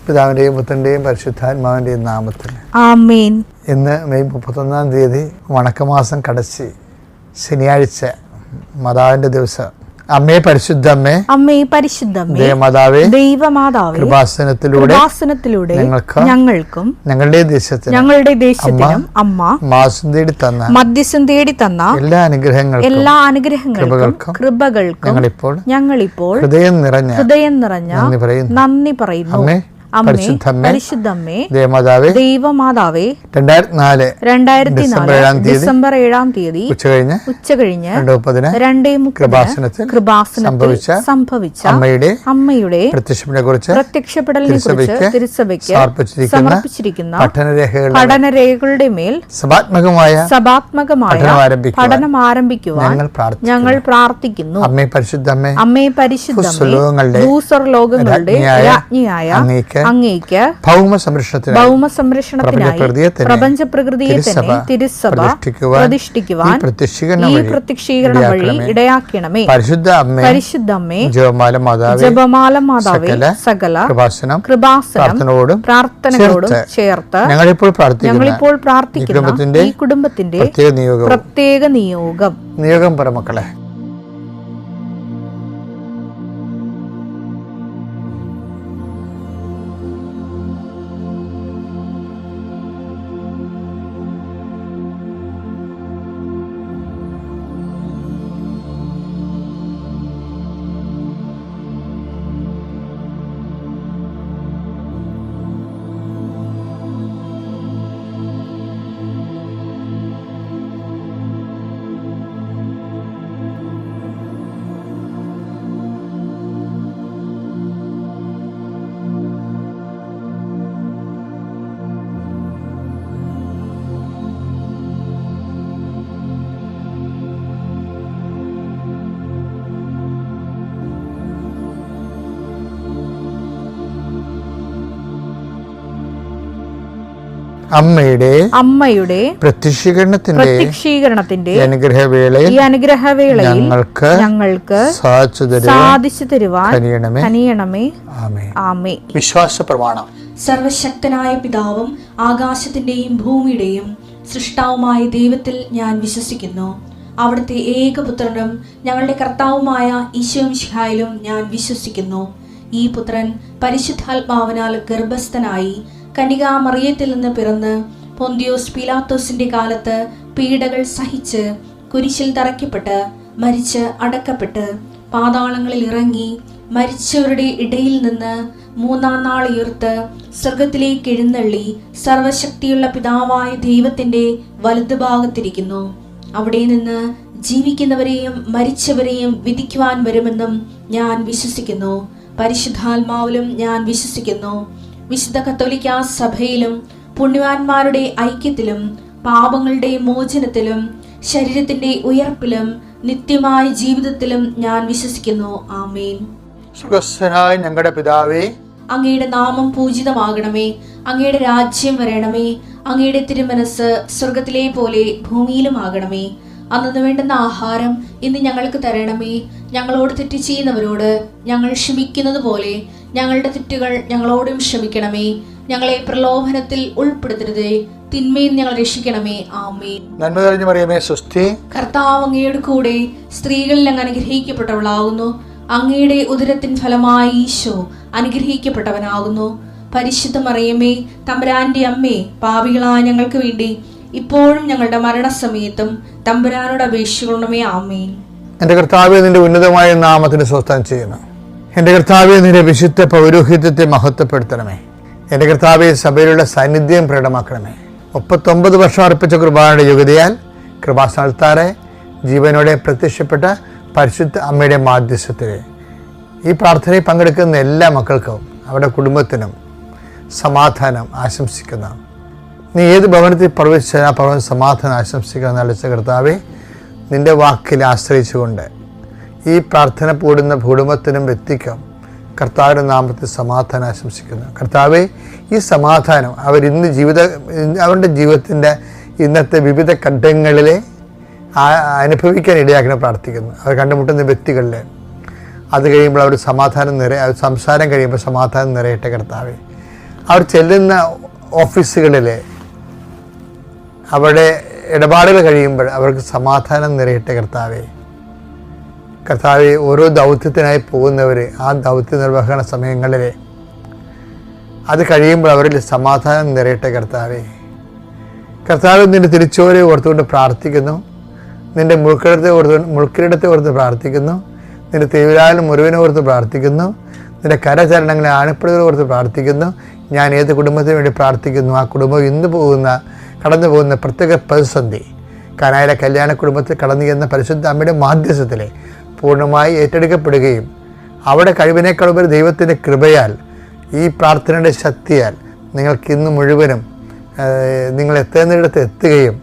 പിതാവിൻ്റെയും പുത്രൻ്റെയും പരിശുദ്ധാത്മാവിൻ്റെയും നാമത്തിൽ ആമേൻ. ഇന്ന് മെയ് 31 വണക്കമാസം കടച്ച് ശനിയാഴ്ച മാതാവിൻ്റെ ദിവസം. അമ്മേ പരിശുദ്ധമ്മേ, അമ്മേ പരിശുദ്ധമ്മേ, ദേവമാതാവേ, ദൈവമാതാവേ, കൃപാസനത്തിലൂടെ ഞങ്ങൾക്കും ഞങ്ങളുടെ ദേശത്തിനും അമ്മ മധ്യസ്ഥം തേടി തന്ന എല്ലാ അനുഗ്രഹങ്ങൾക്കും കൃപകൾക്കും ഞങ്ങളിപ്പോൾ ഹൃദയം നിറഞ്ഞ നന്ദി പറയുന്നു. അമ്മേ പരിശുദ്ധമ്മേ, ദൈവമാതാവേ, 2004 ഡിസംബർ 7 ഉച്ചകഴിഞ്ഞ് 2:30 കൃപാസനത്തിൽ സംഭവിച്ച അമ്മയുടെ പ്രത്യക്ഷപ്പെടലിനെ കുറിച്ച് തിരുസഭയ്ക്ക് സമർപ്പിച്ചിരിക്കുന്ന പഠനരേഖകളുടെ മേൽ സഭാത്മകമായ പഠനം ആരംഭിക്കുവാൻ ഞങ്ങൾ പ്രാർത്ഥിക്കുന്നു. അമ്മേ പരിശുദ്ധമ്മേ, ഭൂസ്വർലോകങ്ങളുടെ രാജ്ഞിയായ അങ്ങേക്ക് ഭൗമ സംരക്ഷണത്തിനായി പ്രപഞ്ച പ്രകൃതിയെ തന്നെ തിരുസഭ പ്രതിഷ്ഠിക്കുവാൻ ഈ പ്രത്യക്ഷീകരണം വഴി ഇടയാക്കണമേ. പരിശുദ്ധമ്മേ, ജപമാല മാതാവേ, സകല കൃപാസനം പ്രാർത്ഥനകളോടും ചേർത്ത് ഞങ്ങളിപ്പോൾ പ്രാർത്ഥിക്കുന്ന ഈ കുടുംബത്തിന്റെ പ്രത്യേക നിയോഗം പരമക്കളെ. അമ്മയുടെ പ്രത്യക്ഷീകരണത്തിന്റെ ഈ അനുഗ്രഹവേളയിൽ ഞങ്ങൾക്ക് സാധിച്ചു തരുവാൻ കനിയണമേ. ആമേൻ. വിശ്വാസ പ്രമാണം. സർവശക്തനായ പിതാവും ആകാശത്തിന്റെയും ഭൂമിയുടെയും സൃഷ്ടാവുമായ ദൈവത്തിൽ ഞാൻ വിശ്വസിക്കുന്നു. അവിടുത്തെ ഏകപുത്രനും ഞങ്ങളുടെ കർത്താവുമായ ഈശോമിശിഹായിലും ഞാൻ വിശ്വസിക്കുന്നു. ഈ പുത്രൻ പരിശുദ്ധാത്മാവിനാൽ ഗർഭസ്ഥനായി കന്യകാമറിയത്തിൽ നിന്ന് പിറന്ന് പൊന്തിയോസ് പീലാത്തോസിന്റെ കാലത്ത് പീഡകൾ സഹിച്ച് കുരിശിൽ തറയ്ക്കപ്പെട്ട് മരിച്ച് അടക്കപ്പെട്ട് പാതാളങ്ങളിൽ ഇറങ്ങി മരിച്ചവരുടെ ഇടയിൽ നിന്ന് 3-ാം നാൾ ഉയർത്ത് സ്വർഗത്തിലേക്ക് എഴുന്നള്ളി സർവശക്തിയുള്ള പിതാവായ ദൈവത്തിന്റെ വലതുഭാഗത്തിരിക്കുന്നു. അവിടെ നിന്ന് ജീവിക്കുന്നവരെയും മരിച്ചവരെയും വിധിക്കുവാൻ വരുമെന്നും ഞാൻ വിശ്വസിക്കുന്നു. പരിശുദ്ധാത്മാവിലും ഞാൻ വിശ്വസിക്കുന്നു. വിശുദ്ധ കത്തോലിക്കാ സഭയിലും പുണ്യവാന്മാരുടെ ഐക്യത്തിലും പാപങ്ങളുടെ മോചനത്തിലും ശരീരത്തിന്റെ ഉയർപ്പിലും നിത്യമായ ജീവിതത്തിലും ഞാൻ വിശ്വസിക്കുന്നു. ആമേൻ. സ്വർഗ്ഗസ്ഥനായ ഞങ്ങളുടെ പിതാവേ, അങ്ങയുടെ നാമം പൂജിതമാകണമേ. അങ്ങയുടെ രാജ്യം വരണമേ. അങ്ങയുടെ തിരുമനസ് സ്വർഗത്തിലെ പോലെ ഭൂമിയിലും ആകണമേ. അന്നു വേണ്ടുന്ന ആഹാരം ഇന്ന് ഞങ്ങൾക്ക് തരണമേ. ഞങ്ങളോട് തെറ്റ് ചെയ്യുന്നവരോട് ഞങ്ങൾ ക്ഷമിക്കുന്നത് പോലെ ഞങ്ങളുടെ തെറ്റുകൾ ഞങ്ങളോടും ക്ഷമിക്കണമേ. ഞങ്ങളെ പ്രലോഭനത്തിൽ ഉൾപ്പെടുത്തരുതേ, തിന്മയിൽ ഞങ്ങൾ രക്ഷിക്കണമേ. ആമേൻ. നന്മ നിറഞ്ഞ മറിയമേ, സ്വസ്തി. കർത്താവ് അങ്ങയുടെ കൂടെ സ്ത്രീകളിൽ അങ്ങ് അനുഗ്രഹിക്കപ്പെട്ടവളാകുന്നു. അങ്ങയുടെ ഉദരത്തിൻ ഫലമായി ഈശോ അനുഗ്രഹിക്കപ്പെട്ടവനാകുന്നു. പരിശുദ്ധ മറിയമേ, തമ്പുരാന്റെ അമ്മേ, പാപികളായ ഞങ്ങൾക്ക് വേണ്ടി ഇപ്പോഴും ഞങ്ങളുടെ മരണസമയത്തും തമ്പുരാനോട് അപേക്ഷിക്കണമേ. ആമേൻ. എൻ്റെ കർത്താവേ, നിന്റെ ഉന്നതമായ നാമത്തിന് സ്വസ്ഥം ചെയ്യണം. എൻ്റെ കർത്താവേ, നിന്റെ വിശുദ്ധ പൗരോഹിത്യത്തെ മഹത്വപ്പെടുത്തണമേ. എൻ്റെ കർത്താവേ, സഭയിലുള്ള സാന്നിധ്യം പ്രകടമാക്കണമേ. 39 വർഷം അർപ്പിച്ച കൃപായുടെ യോഗ്യതയാൽ കൃപാസ്ഥാനത്താറെ ജീവനോടെ പ്രത്യക്ഷപ്പെട്ട പരിശുദ്ധ അമ്മയുടെ മാധ്യസ്ഥത്തിൽ ഈ പ്രാർത്ഥനയിൽ പങ്കെടുക്കുന്ന എല്ലാ മക്കൾക്കും അവരുടെ കുടുംബത്തിനും സമാധാനം ആശംസിക്കുന്ന, നീ ഏത് ഭവനത്തിൽ പ്രവേശിച്ചാൽ ആ ഭവനം സമാധാനം ആശംസിക്കുന്ന നല്ല കർത്താവേ, നിൻ്റെ വാക്കിൽ ആശ്രയിച്ചുകൊണ്ട് ഈ പ്രാർത്ഥന കൂടുന്ന കുടുംബത്തിനും വ്യക്തിക്കും കർത്താവിൻ്റെ നാമത്തിൽ സമാധാനം ആശംസിക്കുന്നു. കർത്താവേ, ഈ സമാധാനം അവരുടെ ജീവിതത്തിൻ്റെ ഇന്നത്തെ വിവിധ ഘട്ടങ്ങളിലെ അനുഭവിക്കാൻ ഇടയാക്കണം പ്രാർത്ഥിക്കുന്നു. അവർ കണ്ടുമുട്ടുന്ന വ്യക്തികളിൽ അത് കഴിയുമ്പോൾ അവർ സംസാരം കഴിയുമ്പോൾ സമാധാനം നിറയട്ടെ കർത്താവേ. അവർ ചെല്ലുന്ന ഓഫീസുകളിൽ അവിടെ ഇടപാടുകൾ കഴിയുമ്പോൾ അവർക്ക് സമാധാനം നിറയട്ടെ കർത്താവേ. കർത്താവെ, ഓരോ ദൗത്യത്തിനായി പോകുന്നവർ ആ ദൗത്യ നിർവഹണ സമയങ്ങളിൽ അത് കഴിയുമ്പോൾ അവരിൽ സമാധാനം നിറയട്ടെ കർത്താവെ. കർത്താവ്, നിൻ്റെ തിരിച്ചോരെ ഓർത്തുകൊണ്ട് പ്രാർത്ഥിക്കുന്നു. നിൻ്റെ മുൾക്കിരീടത്തെ ഓർത്ത് പ്രാർത്ഥിക്കുന്നു. നിൻ്റെ തീവ്രാലും മുറിവിനെ ഓർത്ത് പ്രാർത്ഥിക്കുന്നു. നിൻ്റെ കരചരണങ്ങളെ ആണിപ്പടുകളെ ഓർത്ത് പ്രാർത്ഥിക്കുന്നു. ഞാൻ ഏത് കുടുംബത്തിന് വേണ്ടി പ്രാർത്ഥിക്കുന്നു, ആ കുടുംബം ഇന്ന് കടന്നു പോകുന്ന പ്രത്യേക പ്രതിസന്ധി കാനായിലെ കല്യാണ കുടുംബത്തിൽ കടന്നു ചെന്ന പരിശുദ്ധ അമ്മയുടെ മാധ്യസ്ഥത്തിൽ പൂർണ്ണമായി ഏറ്റെടുക്കപ്പെടുകയും അവിടെ കഴിവിനേക്കാളുപരി ദൈവത്തിൻ്റെ കൃപയാൽ ഈ പ്രാർത്ഥനയുടെ ശക്തിയാൽ നിങ്ങൾക്കിന്ന് മുഴുവനും നിങ്ങൾ എത്തേണ്ടിടത്ത് എത്തുകയും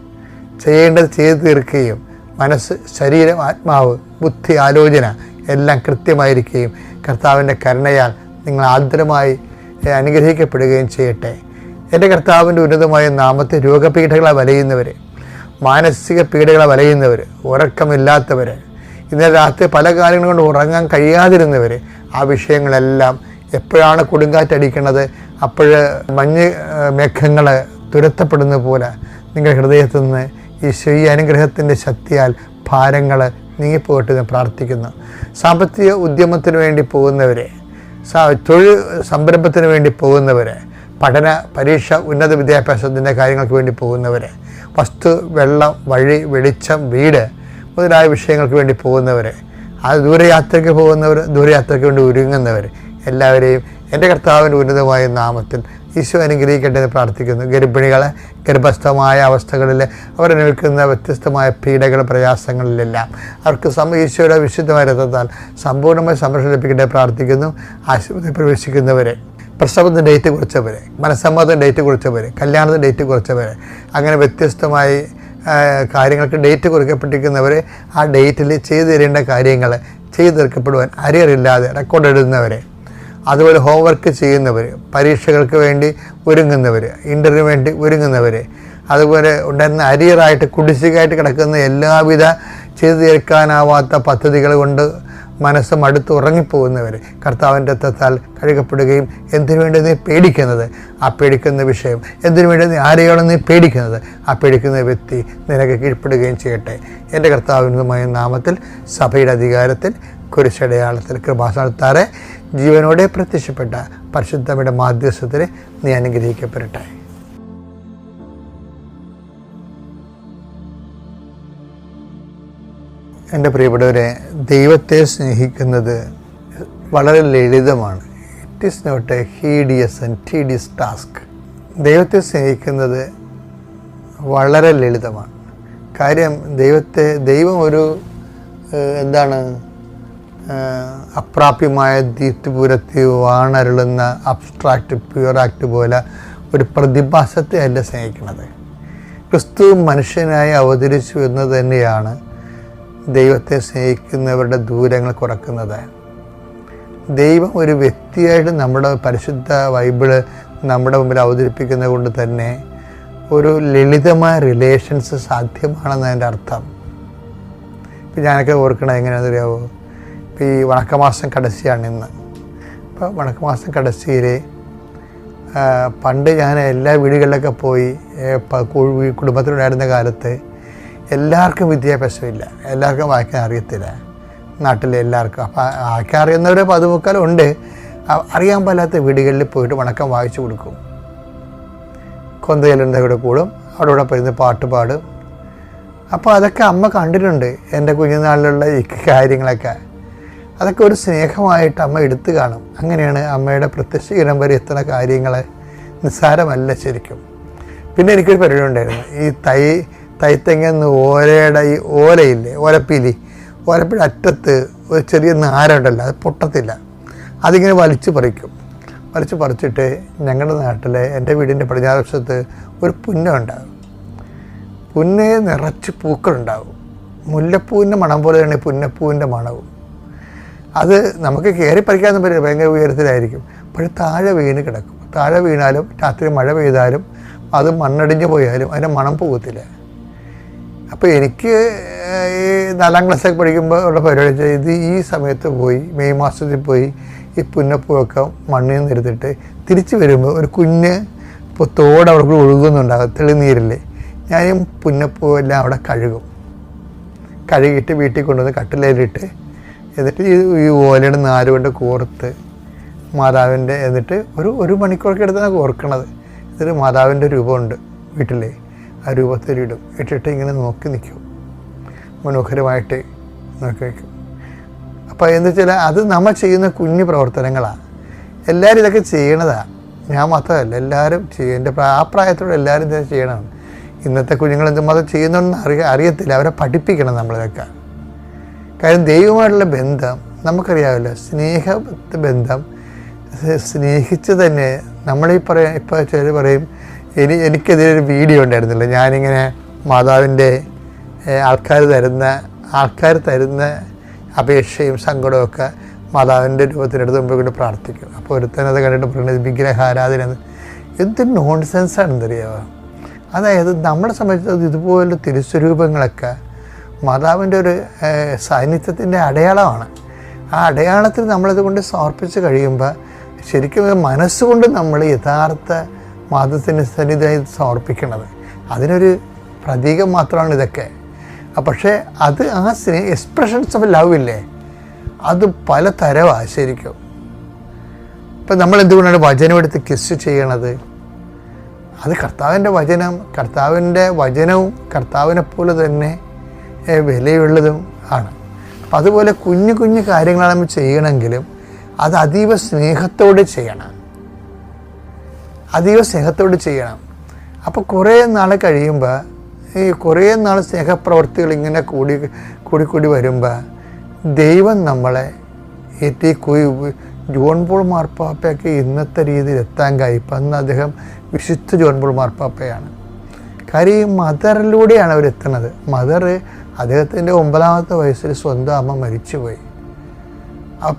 ചെയ്യേണ്ടത് ചെയ്തു തീർക്കുകയും മനസ്സ്, ശരീരം, ആത്മാവ്, ബുദ്ധി, ആലോചന എല്ലാം കൃത്യമായിരിക്കുകയും കർത്താവിൻ്റെ കരുണയാൽ നിങ്ങൾ ആർദ്രമായി അനുഗ്രഹിക്കപ്പെടുകയും ചെയ്യട്ടെ. എൻ്റെ കർത്താവിൻ്റെ ഉന്നതമായ നാമത്തെ രോഗപീഠകളെ വലയുന്നവർ, മാനസിക പീഡകളെ വലയുന്നവർ, ഉറക്കമില്ലാത്തവർ, ഇന്നലെ രാത്രി പല കാര്യങ്ങൾ കൊണ്ട് ഉറങ്ങാൻ കഴിയാതിരുന്നവർ, ആ വിഷയങ്ങളെല്ലാം എപ്പോഴാണ് കൊടുങ്കാറ്റടിക്കുന്നത് അപ്പോൾ മഞ്ഞ് മേഘങ്ങൾ തുരത്തപ്പെടുന്ന പോലെ നിങ്ങളുടെ ഹൃദയത്തിൽ നിന്ന് ഈ അനുഗ്രഹത്തിൻ്റെ ശക്തിയാൽ ഭാരങ്ങൾ നീങ്ങിപ്പോയിട്ട് ഞാൻ പ്രാർത്ഥിക്കുന്നു. സാമ്പത്തിക ഉദ്യമത്തിന് വേണ്ടി പോകുന്നവർ, തൊഴിൽ സംരംഭത്തിന് വേണ്ടി പോകുന്നവർ, പഠന പരീക്ഷ ഉന്നത വിദ്യാഭ്യാസത്തിൻ്റെ കാര്യങ്ങൾക്ക് വേണ്ടി പോകുന്നവർ, വസ്തു, വെള്ളം, വഴി, വെളിച്ചം, വീട് മുതലായ വിഷയങ്ങൾക്ക് വേണ്ടി പോകുന്നവർ, അത് ദൂരയാത്രയ്ക്ക് പോകുന്നവർ, ദൂരയാത്രയ്ക്ക് വേണ്ടി ഒരുങ്ങുന്നവർ എല്ലാവരെയും എൻ്റെ കർത്താവിൻ്റെ ഉന്നതമായ നാമത്തിൽ ഈശോ അനുഗ്രഹിക്കട്ടെ എന്ന് പ്രാർത്ഥിക്കുന്നു. ഗർഭിണികളെ ഗർഭസ്ഥമായ അവസ്ഥകളിൽ അവരനുഭവിക്കുന്ന വ്യത്യസ്തമായ പീഡകൾ, പ്രയാസങ്ങളിലെല്ലാം അവർക്ക് ഈശോയുടെ വിശുദ്ധമായ രഥത്താൽ സമ്പൂർണ്ണമായി സംരക്ഷണം ലഭിക്കട്ടെ പ്രാർത്ഥിക്കുന്നു. ആശുപത്രി പ്രവേശിക്കുന്നവരെ, പ്രസവത്തിന് ഡേറ്റ് കുറിച്ചവർ, മനസ്സമ്മതത്തിന് ഡേറ്റ് കുറിച്ചവർ, കല്യാണത്തിന് ഡേറ്റ് കുറിച്ചവർ, അങ്ങനെ വ്യത്യസ്തമായി കാര്യങ്ങൾക്ക് ഡേറ്റ് കുറിക്കപ്പെട്ടിരിക്കുന്നവർ ആ ഡേറ്റിൽ ചെയ്തു തരേണ്ട കാര്യങ്ങൾ ചെയ്തു തീർക്കപ്പെടുവാൻ അരിയറില്ലാതെ റെക്കോർഡ് എഴുതുന്നവർ, അതുപോലെ ഹോംവർക്ക് ചെയ്യുന്നവർ, പരീക്ഷകൾക്ക് വേണ്ടി ഒരുങ്ങുന്നവർ, ഇൻ്റർവ്യൂ വേണ്ടി ഒരുങ്ങുന്നവർ, അതുപോലെ ഉണ്ടായിരുന്ന അരിയറായിട്ട് കുടിശ്ശികയായിട്ട് കിടക്കുന്ന എല്ലാവിധ ചെയ്തു തീർക്കാനാവാത്ത പദ്ധതികൾ കൊണ്ട് മനസ്സ് മടുത്ത് ഉറങ്ങിപ്പോകുന്നവർ കർത്താവിൻ്റെ രക്തത്താൽ കഴുകപ്പെടുകയും എന്തിനു വേണ്ടി നീ പേടിക്കുന്നത്, ആ പേടിക്കുന്ന വിഷയം, എന്തിനു വേണ്ടി നീ ആരെയാണ് നീ പേടിക്കുന്നത്, ആ പേടിക്കുന്ന വ്യക്തി നിനക്ക് കീഴ്പ്പെടുകയും ചെയ്യട്ടെ. എൻ്റെ കർത്താവിനുമായ നാമത്തിൽ സഭയുടെ അധികാരത്തിൽ കുരിശടയാളത്തിൽ കൃപാസനത്താറെ ജീവനോടെ പ്രത്യക്ഷപ്പെട്ട പരിശുദ്ധമ്മയുടെ മാധ്യസ്ഥത്തിൽ നീ അനുഗ്രഹിക്കപ്പെടട്ടെ. എൻ്റെ പ്രിയപ്പെട്ടവരെ, ദൈവത്തെ സ്നേഹിക്കുന്നത് വളരെ ലളിതമാണ്. It is not a hideous and tedious task. ദൈവത്തെ സ്നേഹിക്കുന്നത് വളരെ ലളിതമാണ്. കാര്യം ദൈവം ഒരു അപ്രാപ്യമായ ദീപ്തിപൂരത്തി വാണരുളുന്ന അബ്സ്ട്രാക്റ്റ് പ്യുവറാക്റ്റ് പോലെ ഒരു പ്രതിഭാസത്തെ അല്ല സ്നേഹിക്കുന്നത്. ക്രിസ്തു മനുഷ്യനായി അവതരിച്ചു എന്നത് തന്നെയാണ് ദൈവത്തെ സ്നേഹിക്കുന്നവരുടെ ദൂരങ്ങൾ കുറക്കുന്നത്. ദൈവം ഒരു വ്യക്തിയായിട്ട് നമ്മുടെ പരിശുദ്ധ ബൈബിള് നമ്മുടെ മുമ്പിൽ അവതരിപ്പിക്കുന്നത് കൊണ്ട് തന്നെ ഒരു ലളിതമായ റിലേഷൻസ് സാധ്യമാണെന്നതിൻ്റെ അർത്ഥം. ഇപ്പം ഞാനൊക്കെ ഓർക്കണത് എങ്ങനെയാണെന്ന് അറിയാമോ? ഇപ്പോൾ ഈ വണക്കമാസം കടസിയാണ് ഇന്ന്. ഇപ്പോൾ വണക്കമാസം കടസിയിൽ പണ്ട് ഞാൻ എല്ലാ വീടുകളിലൊക്കെ പോയി കുടുംബത്തിലുണ്ടായിരുന്ന കാലത്ത് എല്ലാവർക്കും വിദ്യാഭ്യാസമില്ല, എല്ലാവർക്കും വായിക്കാൻ അറിയത്തില്ല നാട്ടിലെ എല്ലാവർക്കും. അപ്പം വായിക്കാൻ അറിയുന്നവർ 10-15 ഉണ്ട്. അറിയാൻ പാലാത്ത വീടുകളിൽ പോയിട്ട് വണക്കം വായിച്ചു കൊടുക്കും. കൊന്തയിലുണ്ട് ഇവിടെ കൂടും, അവിടെ ഇവിടെ പോയിരുന്ന് പാട്ട് പാടും. അപ്പോൾ അതൊക്കെ അമ്മ കണ്ടിട്ടുണ്ട്, എൻ്റെ കുഞ്ഞുനാളിലുള്ള ഈ കാര്യങ്ങളൊക്കെ. അതൊക്കെ ഒരു സ്നേഹമായിട്ട് അമ്മ എടുത്തു കാണും. അങ്ങനെയാണ് അമ്മയുടെ പ്രത്യക്ഷീകരണം വരെ എത്തുന്ന കാര്യങ്ങൾ നിസ്സാരമല്ല ശരിക്കും. പിന്നെ എനിക്കൊരു പരിപാടി ഉണ്ടായിരുന്നു. ഈ തൈത്തെങ്ങന്ന് ഓലയുടെ ഈ ഓലയില്ലേ, ഓലപ്പിയുടെ അറ്റത്ത് ഒരു ചെറിയ നാരുണ്ടല്ലോ, അത് പൊട്ടത്തില്ല. അതിങ്ങനെ വലിച്ചു പറിച്ചിട്ട് ഞങ്ങളുടെ നാട്ടിലെ എൻ്റെ വീടിൻ്റെ പടിഞ്ഞാറ് വശത്ത് ഒരു പുന്നമുണ്ടാകും. പുന്നയെ നിറച്ച് പൂക്കളുണ്ടാകും. മുല്ലപ്പൂവിൻ്റെ മണം പോലെ തന്നെ പുന്നപ്പൂവിൻ്റെ മണവും. അത് നമുക്ക് കയറി പറിക്കാമെന്ന് പറ്റില്ല, ഭയങ്കര ഉയരത്തിലായിരിക്കും. പക്ഷേ താഴെ വീണ് കിടക്കും. താഴെ വീണാലും രാത്രി മഴ പെയ്താലും അത് മണ്ണടിഞ്ഞു പോയാലും അതിൻ്റെ മണം പോകത്തില്ല. അപ്പോൾ എനിക്ക് ഈ 4ാം ക്ലാസ്സൊക്കെ പഠിക്കുമ്പോൾ ഉള്ള പരിപാടി ഇത് ഈ സമയത്ത് പോയി, മെയ് മാസത്തിൽ പോയി ഈ പുന്നപ്പൂവൊക്കെ മണ്ണിൽ നിന്ന് എടുത്തിട്ട് തിരിച്ച് വരുമ്പോൾ ഒരു കുഞ്ഞ് തോട് അവിടെ കൂടെ ഒഴുകുന്നുണ്ടാകും, തെളിനീരിൽ. ഞാൻ ഈ പുന്നപ്പൂവെല്ലാം അവിടെ കഴുകിയിട്ട് വീട്ടിൽ കൊണ്ടുവന്ന് കട്ടിലേലിട്ട് എന്നിട്ട് ഈ ഓലയുടെ നാരുകൊണ്ട് കോർത്ത് മാതാവിൻ്റെ, എന്നിട്ട് ഒരു മണിക്കൂറൊക്കെ എടുത്താണ് കോർക്കണത്. എന്നിട്ട് മാതാവിൻ്റെ രൂപമുണ്ട് വീട്ടിൽ, ആ രൂപത്തിലിടും. ഇട്ടിട്ട് ഇങ്ങനെ നോക്കി നിൽക്കും, മനോഹരമായിട്ട് നോക്കി വയ്ക്കും. അപ്പോൾ എന്താ വെച്ചാൽ അത് നമ്മൾ ചെയ്യുന്ന കുഞ്ഞു പ്രവർത്തനങ്ങളാണ്. എല്ലാവരും ഇതൊക്കെ ചെയ്യണതാണ്, ഞാൻ മാത്രമല്ല, എല്ലാവരും ചെയ്യും. എൻ്റെ ആ പ്രായത്തോടെ എല്ലാവരും ഇത് ചെയ്യണം. ഇന്നത്തെ കുഞ്ഞുങ്ങൾ എന്തുമാത്രം ചെയ്യുന്നുണ്ടെന്ന് അറിയത്തില്ല, അവരെ പഠിപ്പിക്കണം നമ്മളിതൊക്കെ. കാര്യം ദൈവമായിട്ടുള്ള ബന്ധം നമുക്കറിയാമല്ലോ, ബന്ധം സ്നേഹിച്ച് തന്നെ നമ്മളീ പറയാം. ഇപ്പോൾ ചിലർ പറയും, എനിക്കെതിരെ ഒരു വീഡിയോ ഉണ്ടായിരുന്നില്ല, ഞാനിങ്ങനെ മാതാവിൻ്റെ ആൾക്കാർ തരുന്ന അപേക്ഷയും സങ്കടമൊക്കെ മാതാവിൻ്റെ രൂപത്തിനടുത്ത് മുമ്പ് കൊണ്ട് പ്രാർത്ഥിക്കും. അപ്പോൾ ഒരുത്തനത് കണ്ടിട്ട് പറയുന്നത് വിഗ്രഹാരാധന. എന്ത് നോൺസെൻസാണെന്നറിയാമോ? അതായത് നമ്മളെ സംബന്ധിച്ചത് ഇതുപോലുള്ള തിരുസ്വരൂപങ്ങളൊക്കെ മാതാവിൻ്റെ ഒരു സാന്നിധ്യത്തിൻ്റെ അടയാളമാണ്. ആ അടയാളത്തിൽ നമ്മളിത് കൊണ്ട് സമർപ്പിച്ച് കഴിയുമ്പോൾ ശരിക്കും മനസ്സുകൊണ്ട് നമ്മൾ യഥാർത്ഥ മാതാവിൻ്റെ സന്നിധിയായി സമർപ്പിക്കണത്. അതിനൊരു പ്രതീകം മാത്രമാണ് ഇതൊക്കെ. പക്ഷേ അത് ആ എക്സ്പ്രഷൻസ് ഓഫ് ലവ് ഇല്ലേ, അത് പല തരമാണ് ശരിക്കും. ഇപ്പം നമ്മൾ എന്തുകൊണ്ടാണ് വചനം എടുത്ത് കിസ് ചെയ്യണത്? അത് കർത്താവിൻ്റെ വചനവും കർത്താവിനെ പോലെ തന്നെ വിലയുള്ളതും ആണ്. അപ്പം അതുപോലെ കുഞ്ഞു കുഞ്ഞു കാര്യങ്ങളാണ് നമ്മൾ ചെയ്യണമെങ്കിലും അത് അതീവ സ്നേഹത്തോടെ ചെയ്യണം. അപ്പോൾ കുറേ നാൾ കഴിയുമ്പോൾ കുറേ നാൾ സ്നേഹപ്രവർത്തികൾ ഇങ്ങനെ കൂടി വരുമ്പോൾ ദൈവം നമ്മളെ ജോൺ പോൾ മാർപ്പാപ്പയൊക്കെ ഇന്നത്തെ രീതിയിൽ എത്താൻ കഴിയും. അന്ന് അദ്ദേഹം വിശുദ്ധ ജോൺ പോൾ മാർപ്പാപ്പയാണ്. കാര്യം ഈ മദറിലൂടെയാണ് അവരെത്തുന്നത്. അദ്ദേഹത്തിൻ്റെ 9ാമത്തെ വയസ്സിൽ സ്വന്തം അമ്മ മരിച്ചുപോയി.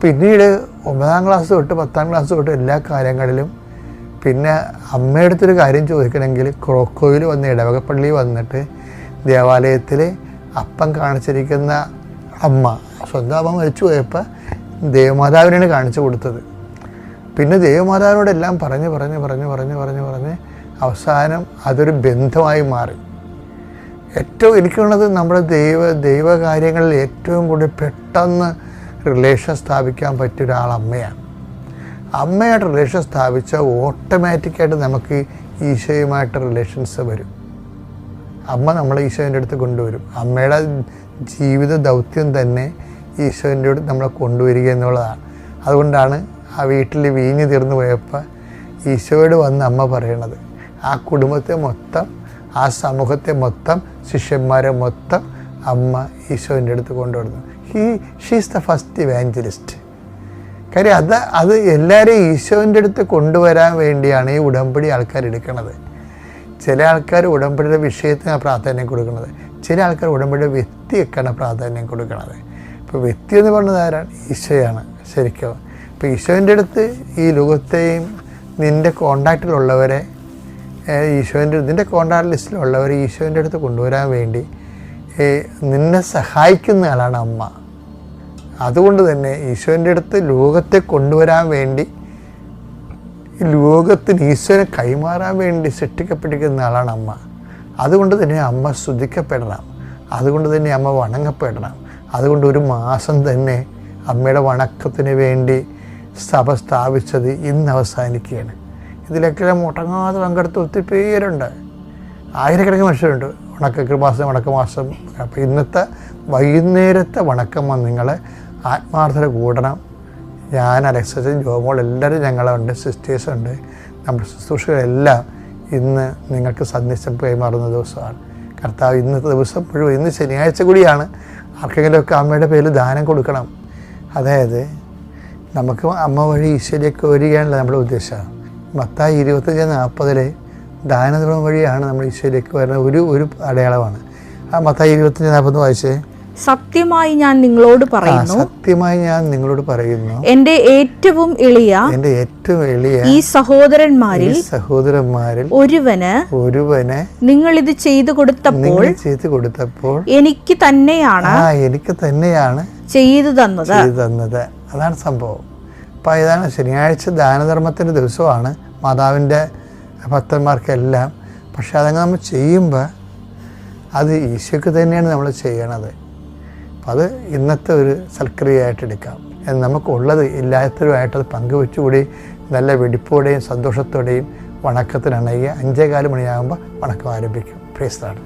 പിന്നീട് 9ാം ക്ലാസ് തൊട്ട് 10ാം ക്ലാസ് തൊട്ട് എല്ലാ കാര്യങ്ങളിലും പിന്നെ അമ്മയുടെ അടുത്തൊരു കാര്യം ചോദിക്കണമെങ്കിൽ ക്രോക്കോയിൽ വന്ന് ഇടവകപ്പള്ളി വന്നിട്ട് ദേവാലയത്തിൽ അപ്പം കാണിച്ചിരിക്കുന്ന അമ്മ, സ്വന്തം അമ്മ മരിച്ചു പോയപ്പോൾ ദേവമാതാവിനാണ് കാണിച്ചു കൊടുത്തത്. പിന്നെ ദേവമാതാവിനോടെല്ലാം പറഞ്ഞ് അവസാനം അതൊരു ബന്ധമായി മാറി. ഏറ്റവും എനിക്കുള്ളത് നമ്മുടെ ദൈവകാര്യങ്ങളിൽ ഏറ്റവും കൂടുതൽ പെട്ടെന്ന് റിലേഷൻ സ്ഥാപിക്കാൻ പറ്റിയ ഒരാൾ അമ്മയാണ്. അമ്മയായിട്ട് റിലേഷൻ സ്ഥാപിച്ചാൽ ഓട്ടോമാറ്റിക്കായിട്ട് നമുക്ക് ഈശോയുമായിട്ട് റിലേഷൻസ് വരും. അമ്മ നമ്മളെ ഈശോൻ്റെ അടുത്ത് കൊണ്ടുവരും. അമ്മയുടെ ജീവിത ദൗത്യം തന്നെ ഈശോൻ്റെ അടുത്ത് നമ്മളെ കൊണ്ടുവരിക എന്നുള്ളതാണ്. അതുകൊണ്ടാണ് ആ വീട്ടിൽ വീഞ്ഞ് തീർന്നു പോയപ്പോൾ ഈശോയോട് വന്ന് അമ്മ പറയണത്, ആ കുടുംബത്തെ മൊത്തം, ആ സമൂഹത്തെ മൊത്തം, ശിഷ്യന്മാരെ മൊത്തം അമ്മ ഈശോൻ്റെ അടുത്ത് കൊണ്ടുവരുന്നു. She's the first evangelist. കാര്യം അത് എല്ലാവരെയും ഈശോൻ്റെ അടുത്ത് കൊണ്ടുവരാൻ വേണ്ടിയാണ് ഈ ഉടമ്പടി ആൾക്കാർ എടുക്കുന്നത്. ചില ആൾക്കാർ ഉടമ്പടിയുടെ വിഷയത്തിന് പ്രാധാന്യം കൊടുക്കുന്നത്, ചില ആൾക്കാർ ഉടമ്പടിയുടെ വ്യക്തിയൊക്കെയാണ് പ്രാധാന്യം കൊടുക്കുന്നത്. ഇപ്പോൾ വ്യക്തി എന്ന് പറഞ്ഞത് ആരാണ്? ഈശോയാണ് ശരിക്കും. ഇപ്പോൾ ഈശോൻ്റെ അടുത്ത് ഈ ലോകത്തെയും നിൻ്റെ കോണ്ടാക്റ്റിലുള്ളവരെ നിൻ്റെ കോണ്ടാക്ട് ലിസ്റ്റിലുള്ളവരെ ഈശോൻ്റെ അടുത്ത് കൊണ്ടുവരാൻ വേണ്ടി നിന്നെ സഹായിക്കുന്ന ആളാണ് അമ്മ. അതുകൊണ്ട് തന്നെ ഈശോൻ്റെ അടുത്ത് ലോകത്തെ കൊണ്ടുവരാൻ വേണ്ടി, ലോകത്തിന് ഈശോനെ കൈമാറാൻ വേണ്ടി സൃഷ്ടിക്കപ്പെട്ടിരിക്കുന്ന ആളാണ് അമ്മ. അതുകൊണ്ട് തന്നെ അമ്മ സ്തുതിക്കപ്പെടണം, അതുകൊണ്ട് തന്നെ അമ്മ വണങ്ങപ്പെടണം. അതുകൊണ്ട് ഒരു മാസം തന്നെ അമ്മയുടെ വണക്കത്തിന് വേണ്ടി സഭ സ്ഥാപിച്ചത് ഇന്ന് അവസാനിക്കുകയാണ്. ഇതിലൊക്കെ മുടങ്ങാതെ പങ്കെടുത്ത് ഒത്തിരി പേരുണ്ട്, ആയിരക്കണക്കിന് മനുഷ്യരുണ്ട്. വണക്കമാസം. അപ്പോൾ ഇന്നത്തെ വൈകുന്നേരത്തെ വണക്കം നിങ്ങൾ ആത്മാർത്ഥത കൂടണം. ഞാൻ, അലക്സച്ചൻ, ജോമോൾ എല്ലാവരും ഞങ്ങളുണ്ട്, സിസ്റ്റേഴ്സുണ്ട്. നമ്മുടെ ശുശ്രൂഷകളെല്ലാം ഇന്ന് നിങ്ങൾക്ക് സന്ദേശം കൈമാറുന്ന ദിവസമാണ്. കർത്താവ് ഇന്നത്തെ ദിവസം മുഴുവൻ, ഇന്ന് ശനിയാഴ്ച കൂടിയാണ്, ആർക്കെങ്കിലുമൊക്കെ അമ്മയുടെ പേരിൽ ദാനം കൊടുക്കണം. അതായത് നമുക്ക് അമ്മ വഴി ഈശോയിലേക്ക് വരികയാണല്ലോ നമ്മുടെ ഉദ്ദേശം. മത്തായി 25:40 ദാനധർമ്മം വഴിയാണ് നമ്മൾ ഈശോയിലേക്ക് വരുന്ന ഒരു അടയാളമാണ്. ആ മത്തായി 25:40 വായിച്ചേ. സത്യമായി ഞാൻ നിങ്ങളോട് പറയുന്നു, എന്റെ ഏറ്റവും എളിയ ഈ സഹോദരന്മാരിൽ ഒരുവന് നിങ്ങൾ ഇത് ചെയ്തു കൊടുത്തപ്പോൾ എനിക്ക് തന്നെയാണ് ചെയ്തു തന്നത്. അതാണ് സംഭവം. അപ്പോൾ ഇതാണ് ശനിയാഴ്ച ദാനധർമ്മത്തിൻ്റെ ദിവസമാണ് മാതാവിൻ്റെ ഭക്തന്മാർക്കെല്ലാം. പക്ഷെ അതങ്ങ് നമ്മൾ ചെയ്യുമ്പോൾ അത് ഈശോയ്ക്ക് തന്നെയാണ് നമ്മൾ ചെയ്യണത്. അപ്പം അത് ഇന്നത്തെ ഒരു സൽക്രിയയായിട്ട് എടുക്കാം. നമുക്കുള്ളത് ഇല്ലാത്തവരുമായിട്ടത് പങ്കുവെച്ചുകൂടി നല്ല വെടിപ്പോടെയും സന്തോഷത്തോടെയും വണക്കത്തിനണയുക. 5:15 മണിയാകുമ്പോൾ വണക്കം ആരംഭിക്കും. Praise the Lord.